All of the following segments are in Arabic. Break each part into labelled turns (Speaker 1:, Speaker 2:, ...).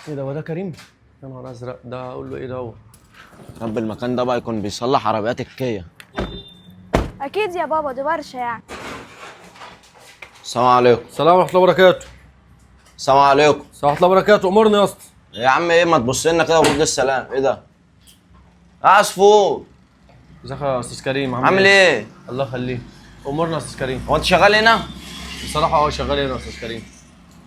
Speaker 1: ايه ده؟ هو ده كريم؟ يا نهار ازرق، ده اقول له ايه ده هو؟
Speaker 2: رب المكان ده بقى يكون بيصلح عربيات الكيا.
Speaker 3: اكيد يا بابا، دي ورشه يعني.
Speaker 2: السلام عليكم.
Speaker 1: السلام ورحمه الله وبركاته.
Speaker 2: السلام عليكم.
Speaker 1: السلام ورحمه الله وبركاته. امرني يا اسطى.
Speaker 2: يا عم ايه ما تبص لنا كده ورد السلام. ايه ده؟ عصفور.
Speaker 1: ازيك يا استاذ كريم؟
Speaker 2: عامل ايه؟
Speaker 1: الله يخليك. امرنا يا استاذ كريم.
Speaker 2: هو انت شغال هنا؟
Speaker 1: بصراحه شغال هنا يا استاذ كريم.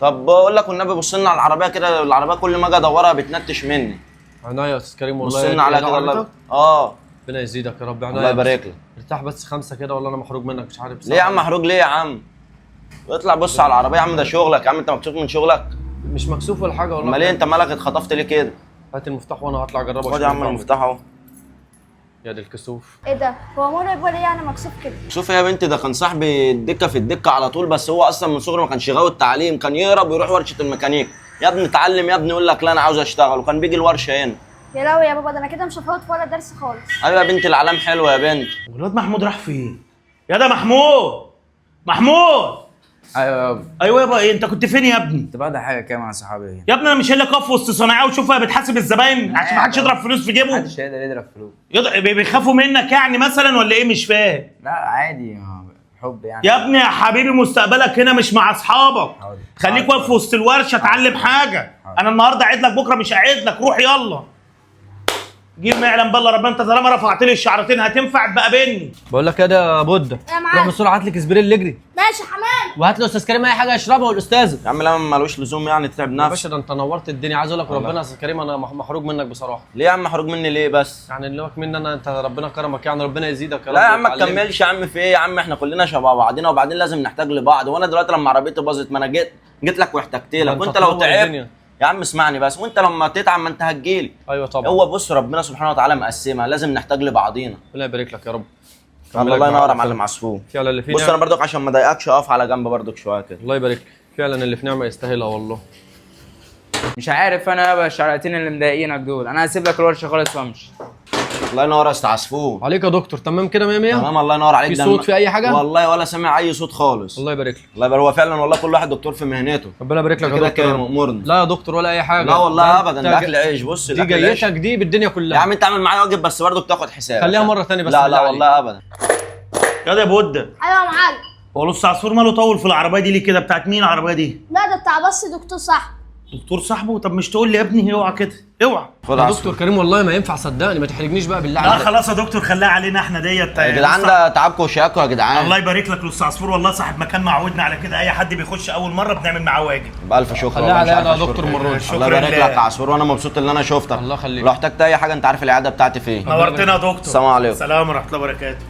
Speaker 2: طب بقول لك والنبي بص لنا على العربيه كده، العربيه كل ما اجي ادورها بتنتش مني.
Speaker 1: عناية يا استاذ كريم والله.
Speaker 2: بص لنا على كده الله. اه
Speaker 1: ربنا يزيدك يا رب. عناية.
Speaker 2: الله يبارك لك.
Speaker 1: ارتاح بس 5 كده، والله انا محروق منك مش عارف
Speaker 2: ليه يا عم محروق ليه يا عم؟ اطلع بص على العربيه يا عم، ده شغلك يا عم، انت مكسوف من شغلك؟
Speaker 1: مش مكسوف ولا حاجه والله.
Speaker 2: امال ايه انت مالك اتخطفت ليه كده؟
Speaker 1: هات المفتاح وانا هطلع اجربه.
Speaker 2: خد يا عم المفتاح اهو.
Speaker 1: يا دي الكسوف.
Speaker 3: ايه ده؟ هو مرعب ولا ايه يعني مكسوف كده؟
Speaker 2: شوف يا بنتي، ده كان صاحبي الدكه في الدكه على طول، بس هو اصلا من صغره ما كانش غاوي التعليم، كان يهرب ويروح ورشه الميكانيك. يا ابني اتعلم يا ابني، يقول لك لا انا عاوز اشتغل، وكان بيجي الورشه هنا.
Speaker 3: يا لهوي يا بابا، ده انا كده مش هفوت في ولا درس خالص.
Speaker 2: ايوه يا بنتي العلام حلوه يا بنت.
Speaker 4: والواد محمود راح فين؟ يا ده محمود محمود.
Speaker 5: ايوه يابا.
Speaker 4: ايوه يابا، ايه انت كنت فين يا ابني؟
Speaker 5: كنت بعد حاجه كده مع صحابي.
Speaker 4: يا ابني انا مش قايل لك اقف وسط صناعيه وشوفها بتحاسب الزباين عشان ما حدش يضرب فلوس في جيبه؟
Speaker 5: محدش هيقدر يضرب فلوس.
Speaker 4: بيخافوا منك يعني مثلا ولا ايه؟ مش فاهم.
Speaker 5: لا عادي، حب يعني.
Speaker 4: يا ابني يا حبيبي مستقبلك هنا مش مع اصحابك.
Speaker 5: حاضر.
Speaker 4: خليك واقف وسط الورشه اتعلم حاجه.
Speaker 5: حاضر.
Speaker 4: انا النهارده قاعد لك بكره مش قاعد لك، روح يلا. جيب ما يعلم بالله ربنا، انت طالما رفعت لي الشعرتين هتنفع تبقى بيني.
Speaker 1: بقول لك كده يا بودة،
Speaker 3: يا معلم.
Speaker 1: روح بسرعه هات لي كسبرين اللي يجري،
Speaker 3: ماشي يا حمام.
Speaker 1: وهات له استاذ كريم اي حاجه يشربها والاستاذه.
Speaker 2: يا عم لا ملوش لزوم يعني تتعب
Speaker 1: يا
Speaker 2: نفسك.
Speaker 1: باشا ده انت نورت الدنيا. عايز اقول لك ربنا يا استاذ كريم انا محروق منك بصراحه.
Speaker 2: ليه يا عم محروق مني ليه بس؟
Speaker 1: يعني اللي هوك مني انا، انت ربنا كرمك يعني، ربنا يزيدك يا رب.
Speaker 2: لا يا عم ما
Speaker 1: وتعلمك.
Speaker 2: تكملش يا عم، في ايه يا عم؟ احنا كلنا شبه بعضينا، وبعدين لازم نحتاج لبعض. وانا دلوقتي لما عربيتي باظت ما انا جيت لك واحتجت لك،
Speaker 1: انت
Speaker 2: وانت لو
Speaker 1: تنور
Speaker 2: تعبت
Speaker 1: الدنيا.
Speaker 2: يا عم اسمعني بس، وانت لما تتعب ما انت هتجيلي.
Speaker 1: ايوه طبعا.
Speaker 2: هو بص ربنا سبحانه وتعالى مقسمها، لازم نحتاج لبعضينا.
Speaker 1: ربنا يبارك لك يا رب.
Speaker 2: الله ينور يا معلم عصفور.
Speaker 1: فعلا اللي في
Speaker 2: بص
Speaker 1: نعمة.
Speaker 2: انا برضك عشان ما اضايقكش اقف على جنب برضك شويه كده.
Speaker 1: الله يبارك لك. فعلا اللي في نعمه يستاهلها والله.
Speaker 5: مش عارف انا يابا الشعرتين اللي مضايقينك دول، انا هسيب لك الورشه خالص وامشي.
Speaker 2: الله ينور يا استاذ عصفور.
Speaker 1: عليك يا دكتور. تمام كده 100 100.
Speaker 2: تمام الله ينور عليك.
Speaker 1: في
Speaker 2: ده
Speaker 1: صوت في اي حاجه؟
Speaker 2: والله ولا سامع اي صوت خالص.
Speaker 1: الله يبارك لك.
Speaker 2: الله يبارك. هو فعلا والله كل واحد دكتور في مهنته.
Speaker 1: ربنا يبارك لك يا
Speaker 2: كده
Speaker 1: دكتور.
Speaker 2: كده مأمورنا.
Speaker 1: لا يا دكتور ولا اي حاجه.
Speaker 2: لا والله
Speaker 1: ده
Speaker 2: ابدا،
Speaker 1: انت
Speaker 2: ده اكل عيش. بص
Speaker 1: دي
Speaker 2: ده أكل عيش.
Speaker 1: جيتك دي بالدنيا كلها.
Speaker 2: يا عم انت اعمل معايا واجب بس برضك تاخد حساب.
Speaker 1: خليها مرة تانية بس
Speaker 2: لا
Speaker 1: بالله
Speaker 2: لا
Speaker 1: عليك.
Speaker 2: والله ابدا.
Speaker 4: يا ده بودة،
Speaker 3: ايوه يا معلم.
Speaker 4: هو لص عصفور ماله طول في العربيه دي ليه كده؟ بتاعت مين العربيه دي؟
Speaker 3: لا ده بتاع بس دكتور صح.
Speaker 4: دكتور صاحبه؟ طب مش تقول لي يا ابني اوعى كده، اوعى.
Speaker 2: خد
Speaker 1: يا
Speaker 2: عصفور.
Speaker 1: دكتور كريم والله ما ينفع، صدقني ما تحرجنيش بقى بالله
Speaker 4: لا
Speaker 1: عليك.
Speaker 4: خلاص يا دكتور خليها علينا احنا ديت.
Speaker 2: يا جدعان ده تعبكم وشياكم يا جدعان.
Speaker 4: الله يبارك لك لص عصفور، والله صاحب مكان معودنا على كده، اي حد بيخش اول مره بنعمل معاه واجب.
Speaker 2: بألف شكر.
Speaker 1: خليها
Speaker 2: والله مش
Speaker 1: علينا
Speaker 2: عارف
Speaker 1: يا
Speaker 2: أشكرك
Speaker 1: دكتور
Speaker 2: إيه.
Speaker 1: مرة.
Speaker 4: شكراً
Speaker 2: الله يبارك
Speaker 4: لله.
Speaker 2: لك يا عصفور، وانا مبسوط ان انا شفتك.
Speaker 1: الله يخليك.
Speaker 2: لو احتجت اي حاجه انت عارف العياده بتاعتي فين.
Speaker 4: نورتنا يا دكتور.
Speaker 2: السلام عليكم.
Speaker 4: السلام ورحمه الله وبركاته.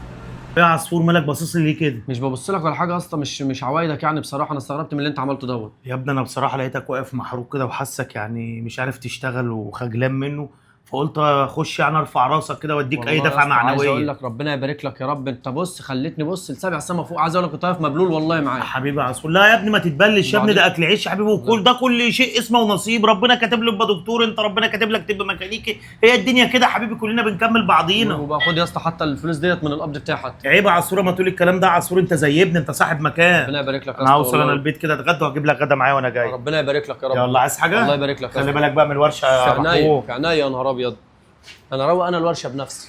Speaker 4: يا عصفور مالك باصص لي ليه كده؟
Speaker 1: مش ببص لك ولا حاجه اصلا، مش عوايدك يعني بصراحه. انا استغربت من اللي انت عملته دوت.
Speaker 4: يا ابني انا بصراحه لقيتك واقف محروق كده وحاسك يعني مش عارف تشتغل وخجلان منه، فقلت اخش يعني ارفع راسك كده واديك اي
Speaker 1: والله يا
Speaker 4: دفعه
Speaker 1: اسطى عايز اقول
Speaker 4: معنويه.
Speaker 1: لك ربنا يبارك لك يا رب. انت بص خليتني بص لسابع سما فوق. عايز اقول لك كنت واقف مبلول والله معاك.
Speaker 4: حبيبي يا عصفور، لا يا ابني ما تتبلش يا ابني، ده اكل عيش يا حبيبي، وكل ده كل شيء اسمه ونصيب. ربنا كاتب له تبقى دكتور، انت ربنا كاتب لك تبقى ميكانيكي، هي الدنيا كده يا حبيبي، كلنا بنكمل بعضينا.
Speaker 1: وبقى خد يا اسطى حتى الفلوس ديت من القبض بتاعي حتى.
Speaker 4: عيب يا عصفور ما تقول الكلام ده يا عصفور، انت زي ابني، انت صاحب مكان.
Speaker 1: ربنا يبارك لك يا
Speaker 4: انا
Speaker 1: اسطى
Speaker 4: هوصل انا
Speaker 1: والله.
Speaker 4: البيت كده اتغدى وهجيب لك غدا معايا وانا جاي.
Speaker 1: ربنا يبارك لك يا رب.
Speaker 4: يلا عايز حاجه؟
Speaker 1: الله يبارك لك يا
Speaker 4: خلي
Speaker 1: اسطى.
Speaker 4: بالك بقى من الورشه
Speaker 1: في
Speaker 4: يا
Speaker 1: عينيا
Speaker 4: محمود.
Speaker 1: في عينيا يا نهار ابيض. انا روق انا الورشه بنفسي.